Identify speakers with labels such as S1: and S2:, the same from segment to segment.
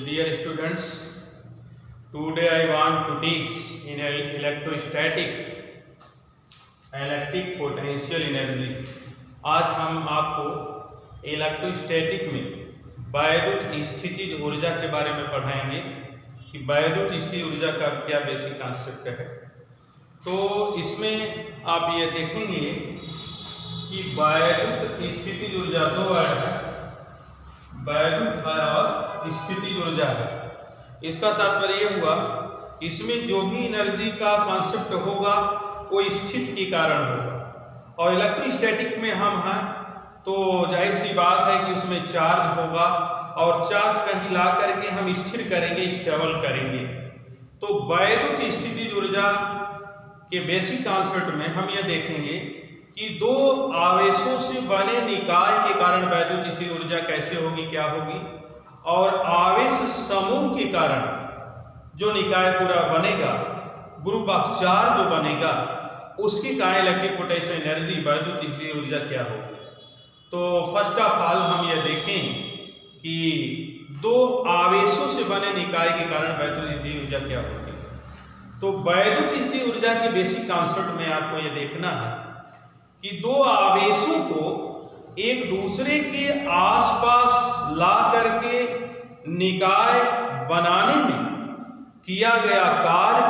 S1: Dear students, today I want to teach in electrostatic electric potential energy। आज हम आपको electrostatic में वैद्युत स्थितिज ऊर्जा के बारे में पढ़ाएंगे कि वैद्युत स्थितिज ऊर्जा का क्या बेसिक कॉन्सेप्ट है। तो इसमें आप ये देखेंगे कि वैद्युत स्थितिज ऊर्जा दो वर्ड है, वैद्युत है और स्थितिज ऊर्जा है। इसका तात्पर्य हुआ इसमें जो भी एनर्जी का कॉन्सेप्ट होगा वो स्थिति के कारण होगा, और इलेक्ट्रोस्टैटिक में हम हैं तो जाहिर सी बात है कि उसमें चार्ज होगा और चार्ज कहीं ला करके हम स्थिर करेंगे, स्टेबल करेंगे। तो वैद्युत स्थितिज ऊर्जा के बेसिक कॉन्सेप्ट में हम ये देखेंगे कि दो आवेशों से बने निकाय के कारण वैद्युत स्थितिज ऊर्जा कैसे होगी, क्या होगी, और आवेश समूह के कारण जो निकाय पूरा बनेगा, ग्रुप ऑफ चार्ज जो बनेगा, उसके कारण इलेक्ट्रिक पोटेंशियल एनर्जी वैद्युत स्थितिज ऊर्जा क्या होगी। तो फर्स्ट ऑफ ऑल हम ये देखें कि दो आवेशों से बने निकाय के कारण वैद्युत स्थितिज ऊर्जा क्या होगी। तो वैद्युत स्थितिज ऊर्जा के बेसिक कॉन्सेप्ट में आपको ये देखना है कि दो आवेशों को एक दूसरे के आसपास ला करके निकाय बनाने में किया गया कार्य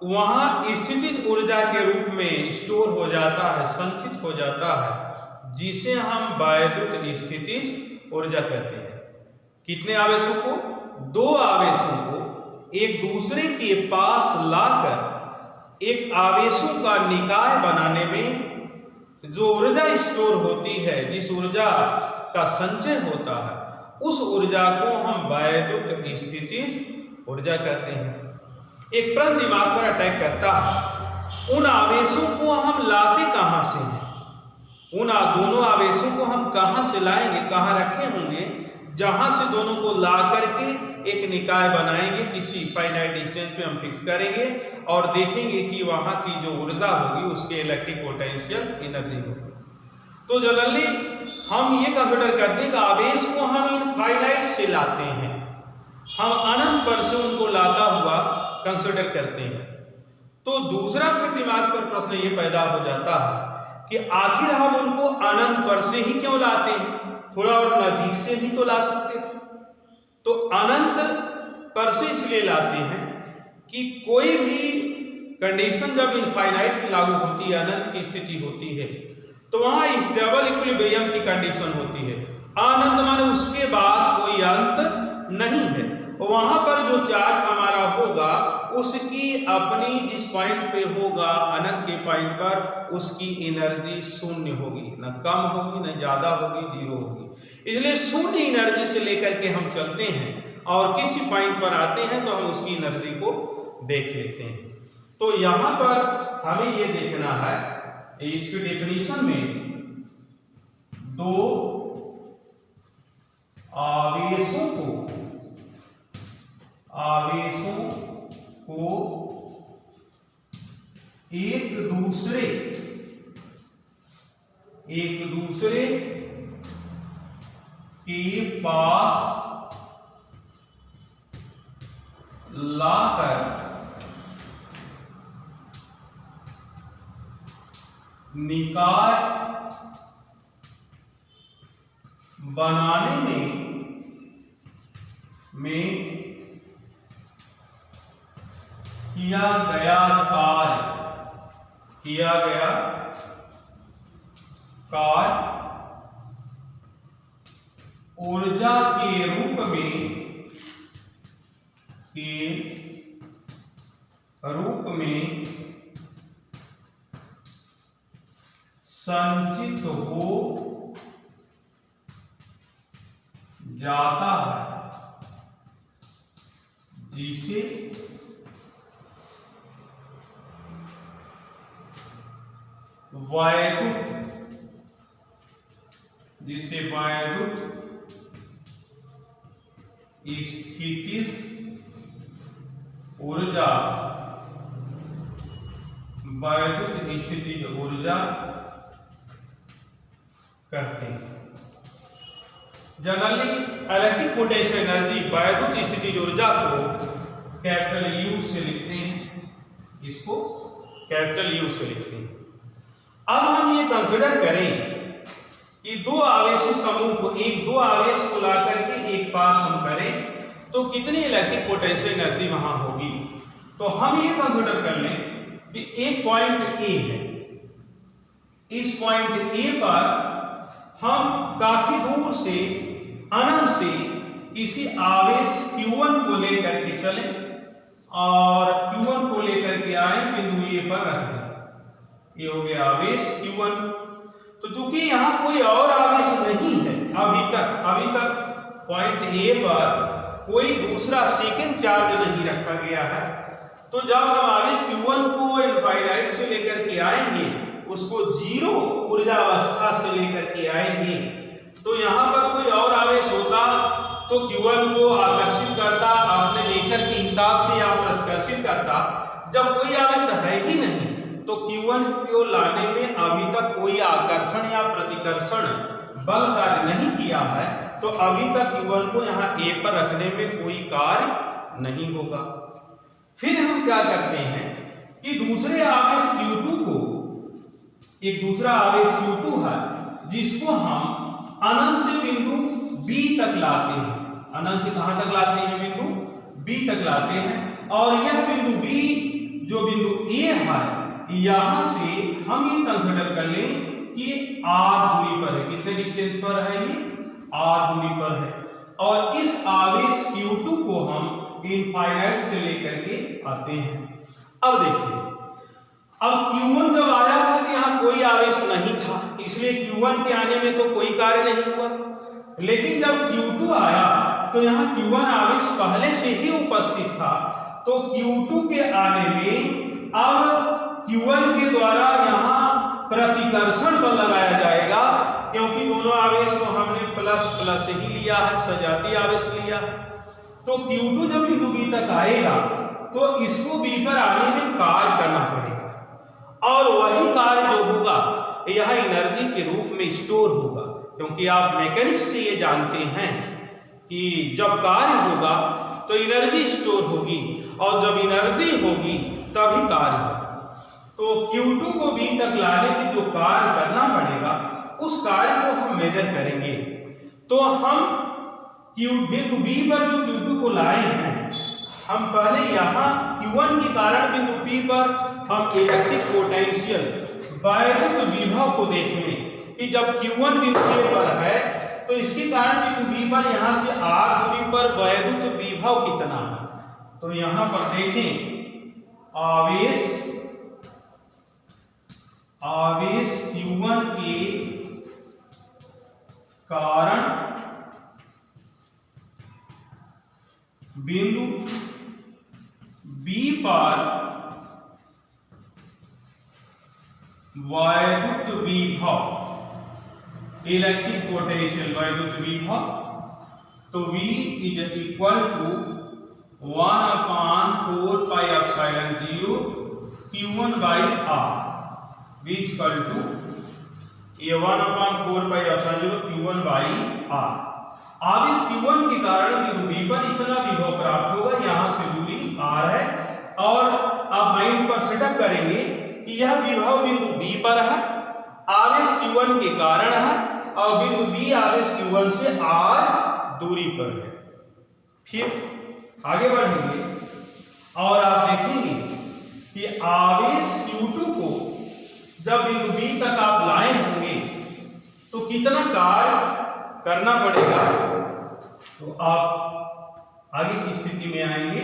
S1: वहां स्थितिज ऊर्जा के रूप में स्टोर हो जाता है, संचित हो जाता है, जिसे हम वैद्युत स्थितिज ऊर्जा कहते हैं। कितने आवेशों को? दो आवेशों को एक दूसरे के पास लाकर एक आवेशों का निकाय बनाने में जो ऊर्जा स्टोर होती है, जिस ऊर्जा का संचय होता है, उस ऊर्जा को हम वैद्युत स्थितिज ऊर्जा कहते हैं। एक प्रश्न दिमाग पर अटैक करता है, उन आवेशों को हम लाते कहां से हैं? उन दोनों आवेशों को हम कहां से लाएंगे, कहां रखे होंगे जहां से दोनों को ला करके एक निकाय बनाएंगे, किसी फाइनाइट डिस्टेंस पे हम फिक्स करेंगे और देखेंगे कि वहां की जो ऊर्जा होगी उसके इलेक्ट्रिक पोटेंशियल एनर्जी होगी। तो जनरली हम ये कंसिडर करते हैं कि आवेश को हम इनफाइनाइट से लाते हैं, हम अनंत पर से उनको लाता हुआ कंसिडर करते हैं। तो दूसरा फिर दिमाग पर प्रश्न ये पैदा हो जाता है कि आखिर हम उनको अनंत पर से ही क्यों लाते हैं, थोड़ा और नजदीक से भी तो ला सकते थे। तो अनंत पर से इसलिए लाते हैं कि कोई भी कंडीशन जब इनफाइनाइट लागू होती है, अनंत की स्थिति होती है, तो वहां स्टेबल इक्विलिब्रियम की कंडीशन होती है। अनंत माने उसके बाद कोई अंत नहीं है, वहां पर जो चार्ज हमारा होगा उसकी अपनी जिस पॉइंट पे होगा अनंत के पॉइंट पर, उसकी एनर्जी शून्य होगी, न कम होगी न ज्यादा होगी, जीरो होगी। इसलिए शून्य एनर्जी से लेकर के हम चलते हैं और किसी पॉइंट पर आते हैं तो हम उसकी एनर्जी को देख लेते हैं। तो यहां पर हमें यह देखना है, इसकी डेफिनेशन में दो आवेशों को एक दूसरे के पास लाकर निकाय बनाने में किया गया कार्य ऊर्जा के रूप में संचित हो जाता है, जिसे वैद्युत स्थितिज ऊर्जा कहते हैं। जनरली इलेक्ट्रिक पोटेंशियल एनर्जी वैद्युत स्थितिज ऊर्जा को कैपिटल यू से लिखते हैं, इसको कैपिटल यू से लिखते हैं। अब हम ये कंसिडर करें कि दो आवेशी समूह को दो आवेश को ला करके एक पास हम करें तो कितनी इलेक्ट्रिक पोटेंशियल एनर्जी वहां होगी। तो हम ये कंसिडर कर लें कि एक पॉइंट ए है, इस पॉइंट ए पर हम काफी दूर से अनंत से किसी आवेश Q1 को लेकर के चले और Q1 को लेकर के आए बिंदु ए पर रख दें। ये हो गया आवेश Q1। तो चूंकि यहां कोई और आवेश नहीं है अभी तक पॉइंट ए पर कोई दूसरा सेकंड चार्ज नहीं रखा गया है, तो जब हम आवेश Q1 को इनफाइनाइट से लेकर के आएंगे, उसको जीरो ऊर्जा अवस्था से लेकर के आएंगे, तो यहां पर कोई और आवेश होता तो Q1 को आकर्षित करता, अपने नेचर के हिसाब से या प्रतिकर्षित करता। जब कोई आवेश है ही नहीं तो Q1 को लाने में अभी तक कोई आकर्षण या प्रतिकर्षण बल कार्य नहीं किया है, तो अभी तक Q1 को यहाँ A पर रखने में कोई कार्य नहीं होगा। फिर हम क्या करते हैं कि दूसरे आवेश Q2 को, एक दूसरा आवेश Q2 है जिसको हम अनंत से बिंदु B तक लाते हैं। अनंत से कहां तक लाते हैं? बिंदु B तक लाते हैं। और यह बिंदु B जो बिंदु A है, यहां से हम ये कंसिडर कर लें कि R दूरी पर है। कितने डिस्टेंस पर है? ये R दूरी पर है। और इस आवेश Q2 को हम इनफाइनाइट से लेकर के आते हैं। अब देखिए, अब Q1 जब आया था तो यहाँ कोई आवेश नहीं था, इसलिए Q1 के आने में तो कोई कार्य नहीं हुआ। लेकिन जब Q2 आया तो यहाँ Q1 आवेश पहले से ही उपस्थित था, तो Q2 के आने में अब Q1 के द्वारा यहाँ प्रतिकर्षण बल लगाया जाएगा, क्योंकि दोनों आवेश को हमने प्लस प्लस ही लिया है, सजातीय आवेश लिया है। तो Q2 जब बिंदु B तक आएगा तो इसको B पर आने में कार्य करना पड़ेगा, और वही कार्य जो होगा यह एनर्जी के रूप में स्टोर होगा। क्योंकि आप मैकेनिक्स से ये जानते हैं कि जब कार्य होगा तो एनर्जी स्टोर होगी, और जब एनर्जी होगी तभी कार्य होगा। तो Q2 को B तक लाने के जो कार्य करना पड़ेगा, उस कार्य को हम मेजर करेंगे। तो हम बिंदु B पर जो Q2 को लाए हैं, हम पहले यहाँ Q1 के कारण बिंदु P पर हम इलेक्ट्रिक पोटेंशियल वैद्युत विभव को देखें कि जब Q1 बिंदु A पर है तो इसके कारण बिंदु B पर यहाँ से R दूरी पर वैद्युत विभव कितना है। तो यहाँ पर देखें, आवेश Q1 के कारण बिंदु B पर वैद्युत विभव, इलेक्ट्रिक पोटेंशियल वैद्युत विभव, तो V is equal to 1/4 pi epsilon 0 Q1 by R, V equal to ये 1/4 pi epsilon 0 Q1 by R। अब इस Q1 के कारण बिंदु B पर इतना विभव प्राप्त होगा, यहां से दूरी R है, और आप माइंड पर सेटअप करेंगे कि यह विभव बिंदु B पर है, आवेश Q1 के कारण है, और बिंदु B आवेश Q1 से R दूरी पर है। फिर आगे बढ़ेंगे और आप देखेंगे कि आवेश Q2 को जब बिंदु B तक आप लाए होंगे तो कितना कार्य करना पड़ेगा। तो आप आगे की स्थिति में आएंगे,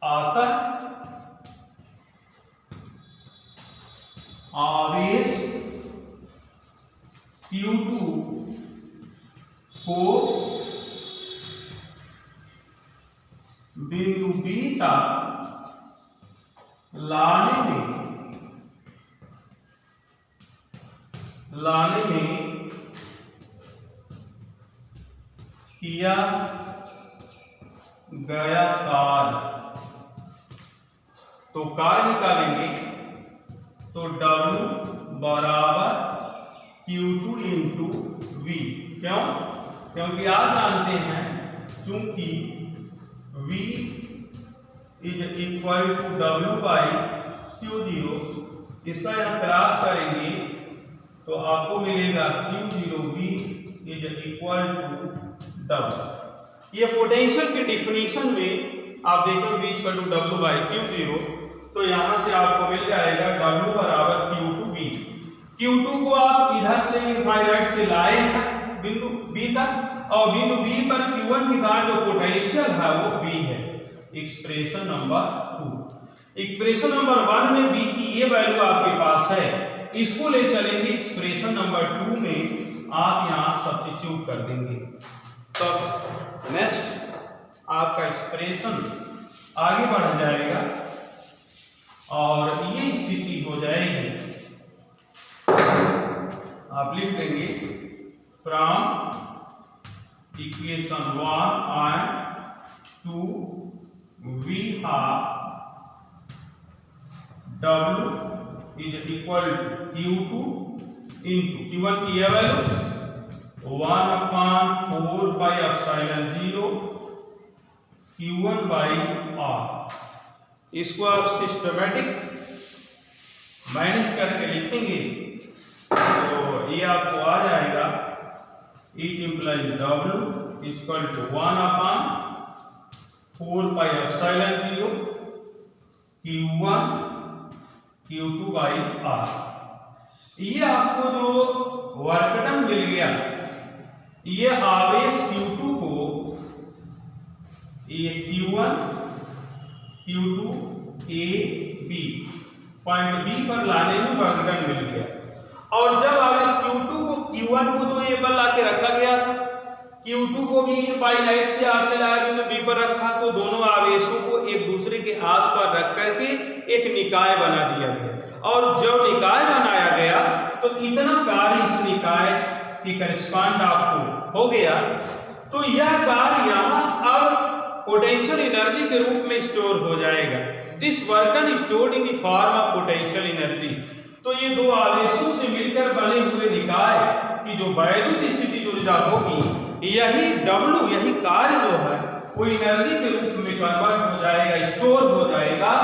S1: अतः आवेश Q2 को बिंदु B तक लाने में किया गया कार्य, तो कार्य निकालेंगे तो W बराबर Q2 इंटू V। क्यों? क्योंकि आप जानते हैं चूंकि V is equal to W by Q0, इसका यहाँ क्रॉस करेंगे तो आपको मिलेगा Q0V is equal to W। ये पोटेंशियल की डिफिनीशन में आप देखो V equal to W by Q0, तो यहाँ से आपको मिल जाएगा W बराबर Q2V। Q2 को आप इधर से इनफाइनाइट से लाए हैं बिंदु B तक, और बिंदु B पर Q1 के कारण जो पोटेंशियल है वो V है। Expression number 2। एक्सप्रेशन नंबर 1 में V की ये वैल्यू आपके पास है, इसको ले चलेंगे एक्सप्रेशन नंबर 2 में, आप यहाँ सब्स्टिट्यूट कर देंगे। तब नेक्स्ट आपका एक्सप्रेशन आगे बढ़ जाएगा और ये स्थिति हो जाएगी, आप लिख देंगे from equation 1 and 2 we have W is equal to Q2 into Q1 की value 1/4 pi epsilon 0 Q1 by R। इसको आप सिस्टमैटिक माइनस करके लिखेंगे तो ये आपको आ जाएगा it implies W equal to 1/4 pi epsilon 0 Q1 Q2 by R। ये आपको जो वर्क डन मिल गया, ये आवेश Q2 को ये Q1 Q2 A B point B पर लाने में वर्क डन मिल गया। और जब आवेश Q2 को Q1 को तो A पर लाके रखा गया था, Q2 को भी इनफाइनाइट से आपने लाया तो B पर रखा, तो दोनों आवेशों को एक दूसरे के आसपास रख करके एक निकाय बना दिया गया। और जब निकाय बनाया गया तो इतना कार्य इस निकाय की करेस्पॉन्ड आपको हो गया, तो यह कार्य यहाँ अब पोटेंशियल एनर्जी के रूप में स्टोर हो जाएगा। This work done stored in the form of potential energy. तो ये दो आवेशों से मिलकर बने हुए निकाय की जो वैद्युत स्थिति ऊर्जा होगी, यही W, यही कार्य जो है वो एनर्जी के रूप में कन्वर्ट हो जाएगा, स्टोर हो जाएगा,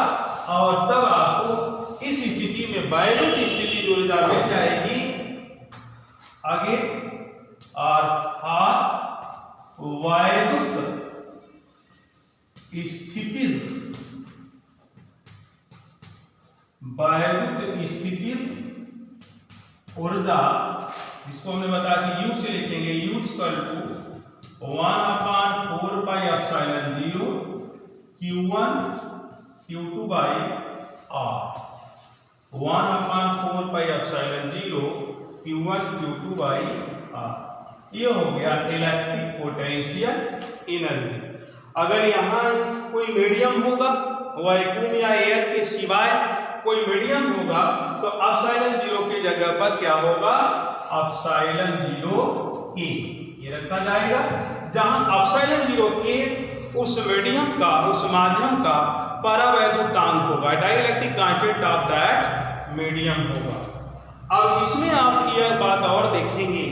S1: और तब आपको इस स्थिति में वैद्युत स्थिति ऊर्जा मिल जाएगी। आगे अर्थात वैद्युत स्थितिज ऊर्जा, इसको हमने बताया कि U से लिखेंगे U equal to 1/4 pi epsilon 0 Q1 Q2 by R। 1/4 pi epsilon 0 Q1 Q2 by R। ये हो गया इलेक्ट्रिक पोटेंशियल एनर्जी। अगर यहाँ कोई मीडियम होगा, वैक्यूम या एयर के सिवाय कोई मीडियम होगा, तो एप्सिलॉन 0 की जगह पर क्या होगा, एप्सिलॉन 0K ये रखा जाएगा, जहां एप्सिलॉन 0K उस मीडियम का, उस माध्यम का परावैद्युतांक होगा, dielectric constant of that medium होगा। अब इसमें आप यह बात और देखेंगे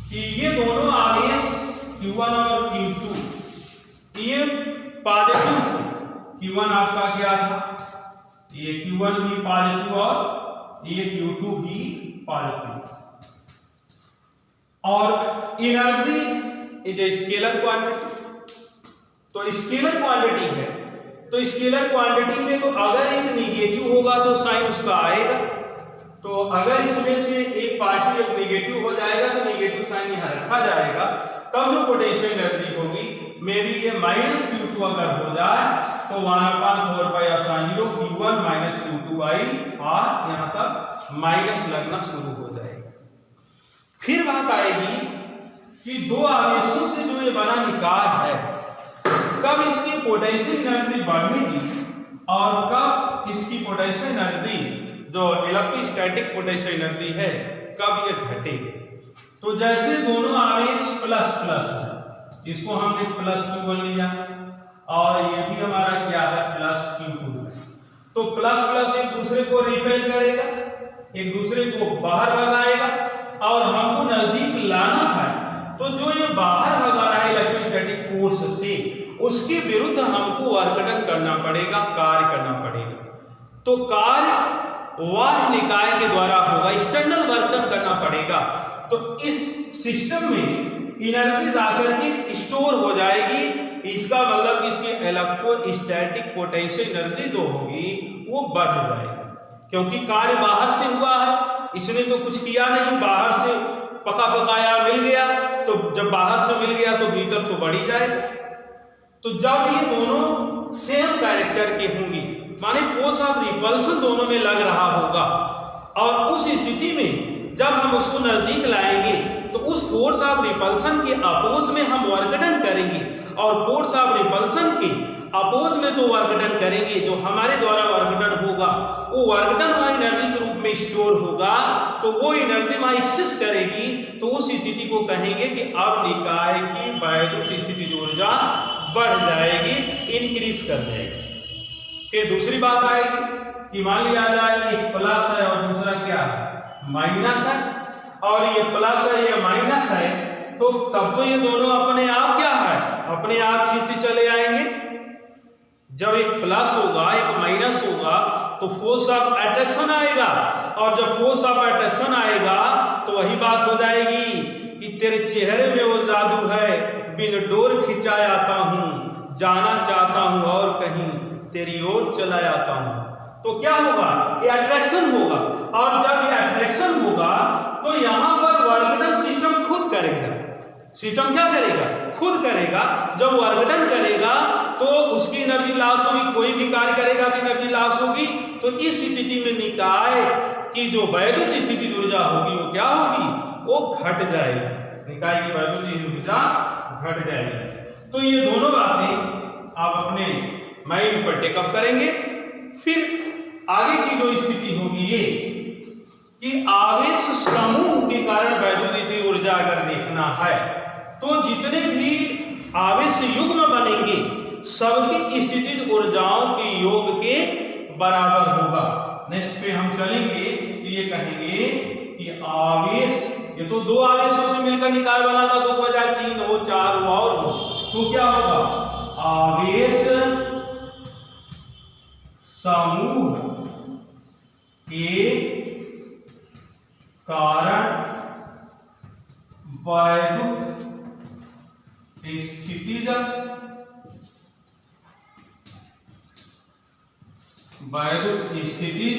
S1: कि ये दोनों आवेश Q1 और Q2 ये पॉजिटिव थे। Q1 आपका क्या था, ये Q1 भी पॉजिटिव और ये Q2 भी पॉजिटिव। और energy is a scalar quantity, तो स्केलर क्वांटिटी है, तो स्केलर क्वांटिटी में तो अगर एक नेगेटिव होगा तो साइन उसका आएगा, तो अगर इसमें से एक पार्टिकल एक नेगेटिव हो जाएगा तो नेगेटिव साइन यहाँ रखा जाएगा, तब जो पोटेंशियल एनर्जी होगी मे बी ये -Q2 अगर हो जाए तो 1/4 पाई एप्सिलॉन 0 Q1 -Q2 आई R, यहाँ तक माइनस लगना शुरू हो जाएगा। फिर बात आएगी कि दो आवेशों से जो ये बना निकाय है, कब इसकी पोटेंशियल एनर्जी बढ़ेगी और कब इसकी पोटेंशियल एनर्जी जो इलेक्ट्रोस्टैटिक पोटेंशियल एनर्जी है कब ये घटेगी। तो जैसे दोनों आवेश प्लस प्लस है, इसको हमने +Q1 लिया और ये भी हमारा क्या है +Q2 है, तो प्लस प्लस एक दूसरे को रिपेल करेगा, एक दूसरे को बाहर भगाएगा, और हमको नजदीक लाना है तो जो ये बाहर भगा रहा है इलेक्ट्रोस्टैटिक फोर्स से, उसके विरुद्ध हमको वर्क डन करना पड़ेगा, कार्य करना पड़ेगा। तो कार्य बाह्य निकाय के द्वारा होगा, एक्सटर्नल वर्क डन करना पड़ेगा। तो इस सिस्टम में एनर्जी जाकर के स्टोर हो जाएगी। इसका मतलब इसकी इलेक्ट्रोस्टैटिक पोटेंशियल एनर्जी जो होगी वो बढ़ जाएगी, क्योंकि कार्य बाहर से हुआ है, इसने तो कुछ किया नहीं, बाहर से पका पकाया मिल गया, तो जब बाहर से मिल गया तो भीतर तो बढ़ ही जाएगा। तो जब ये दोनों सेम कैरेक्टर के होंगी, माने फोर्स ऑफ रिपल्सन दोनों में लग रहा होगा, और उस स्थिति में जब हम उसको नजदीक लाएंगे तो उस फोर्स ऑफ रिपल्सन के अपोज में हम वर्क डन करेंगे, और फोर्स ऑफ रिपल्सन के अपोज में जो वर्क डन करेंगे, जो हमारे द्वारा वर्क डन होगा, वो वर्क डन वहां एनर्जी के रूप में स्टोर होगा। तो वो एनर्जी वहां एक्सिस्ट करेगी, तो उस स्थिति को कहेंगे कि अब निकाय की वैद्युत स्थितिज ऊर्जा बढ़ जाएगी, इंक्रीज कर जाएगी। फिर दूसरी बात आएगी कि मान लिया जाए एक प्लस है और दूसरा क्या है, माइनस है, और ये प्लस है ये माइनस है, तो तब तो ये दोनों अपने आप क्या है, अपने आप खींचते चले आएंगे। जब एक प्लस होगा एक माइनस होगा तो फोर्स ऑफ अट्रैक्शन आएगा, और जब फोर्स ऑफ अट्रैक्शन आएगा तो वही बात हो जाएगी कि तेरे चेहरे में वो जादू है, बिन डोर खिंचा आता हूं, जाना चाहता हूं और कहीं तेरी ओर चला आता हूं। तो क्या होगा, ये अट्रैक्शन होगा, और जब ये अट्रैक्शन होगा तो यहां पर वर्क डन सिस्टम खुद करेगा। सिस्टम क्या करेगा, खुद करेगा। जब वर्क डन करेगा तो उसकी एनर्जी लॉस होगी, कोई भी कार्य करेगा तो एनर्जी लॉस होगी। तो इस स्थिति में निकाय की जो वैद्युत स्थितिज ऊर्जा होगी वो क्या होगी, वो घट जाएगी, निकाय की वैद्युत ऊर्जा घट जाएगी। तो ये दोनों बातें आप अपने माइंड पर टेकअप करेंगे। फिर आगे की जो स्थिति होगी ये कि आवेश समूह के कारण वैद्युत ऊर्जा अगर देखना है तो जितने भी आवेश युग्म बनेंगे सबकी स्थितिज ऊर्जाओं के योग के बराबर होगा। नेक्स्ट पे हम चलेंगे तो ये कहेंगे कि आवेश, ये तो दो आवेशों से मिलकर निकाय बना था, 2 बजाय 3 हो 4 हो और हो, तो क्या होगा, आवेश समूह के कारण वैद्युत स्थितिज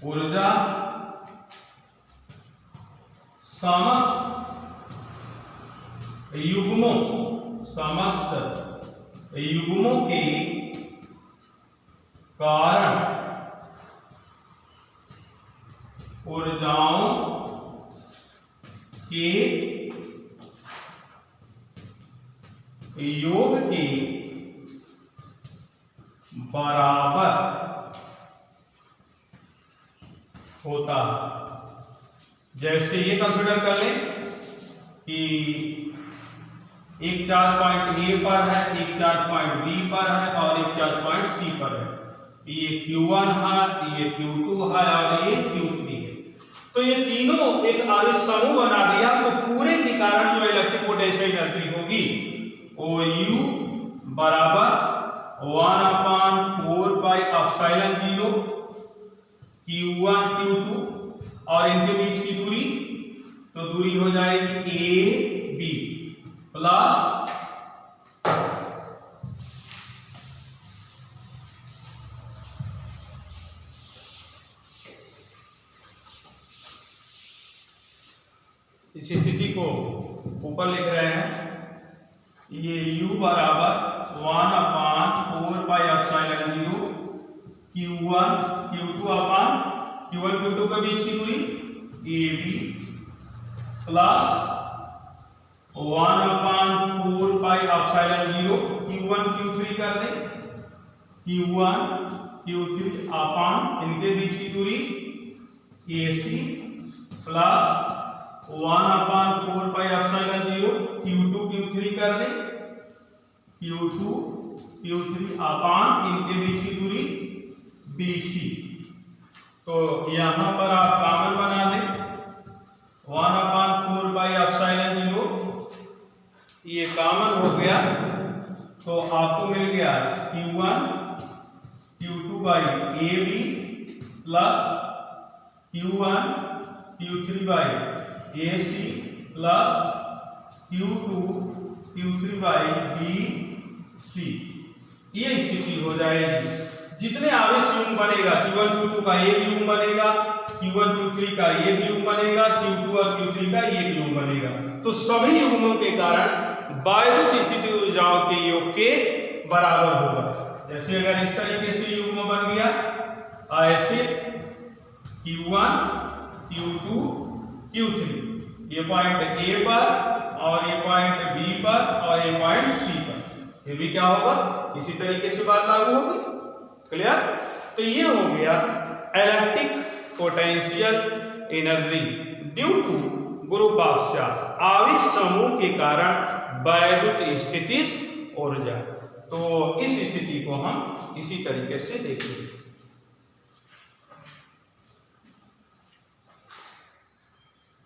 S1: ऊर्जा समस्त युग्मों के कारण ऊर्जाओं के योग के बराबर होता है। जैसे ये कंसिडर कर लें कि एक चार्ज पॉइंट ए पर है, एक चार्ज पॉइंट बी पर है और एक चार्ज पॉइंट सी पर है। ये Q1 है, ये Q2 है और ये Q3 है। तो ये तीनों एक आवेश समूह बना दिया, तो पूरे के कारण जो इलेक्ट्रिक पोटेंशियल एनर्जी होगी वो U बराबर 1/4 पाई एप्सिलॉन 0 Q1 Q2 और इनके बीच की दूरी, तो दूरी हो जाएगी AB प्लस इस स्थिति को ऊपर लिख रहे हैं, ये U बराबर 1/4 पाई एप्सिलॉन 0 Q1 Q2 के बीच की दूरी AB plus 1/4 pi epsilon 0 Q1 Q3 कर दे, Q1 Q3 अपान इनके बीच की दूरी AC plus 1/4 pi epsilon 0 Q2 Q3 कर दे, Q2 Q3 अपान इनके बीच की दूरी BC। तो यहां पर आप कॉमन बना दें, 1/4 4 पाई एप्सिलॉन 0, ये कॉमन हो गया तो आपको मिल गया Q1 Q2 by A B plus Q1 Q3 by A C plus Q2 Q3 by B C. ये स्थिति हो जाएगी। जितने आवेश युग्म बनेगा Q1 Q2 का एक युग्म बनेगा, Q1 Q3 का एक युग्म बनेगा, Q2 और Q3 का एक युग्म बनेगा। तो सभी युग्मों के कारण वैद्युत स्थिति ऊर्जाओं के योग के बराबर होगा। जैसे अगर इस तरीके से युग्म बन गया, ऐसे Q1 Q2 Q3, ये पॉइंट ए पर और ये पॉइंट बी पर और ये पॉइंट सी पर, ये भी क्या होगा, इसी तरीके से बात लागू होगी। क्लियर? तो ये हो गया electric potential energy due to group of charge, आवेश समूह के कारण वैद्युत स्थितिज ऊर्जा। तो इस स्थिति को हम इसी तरीके से देखेंगे।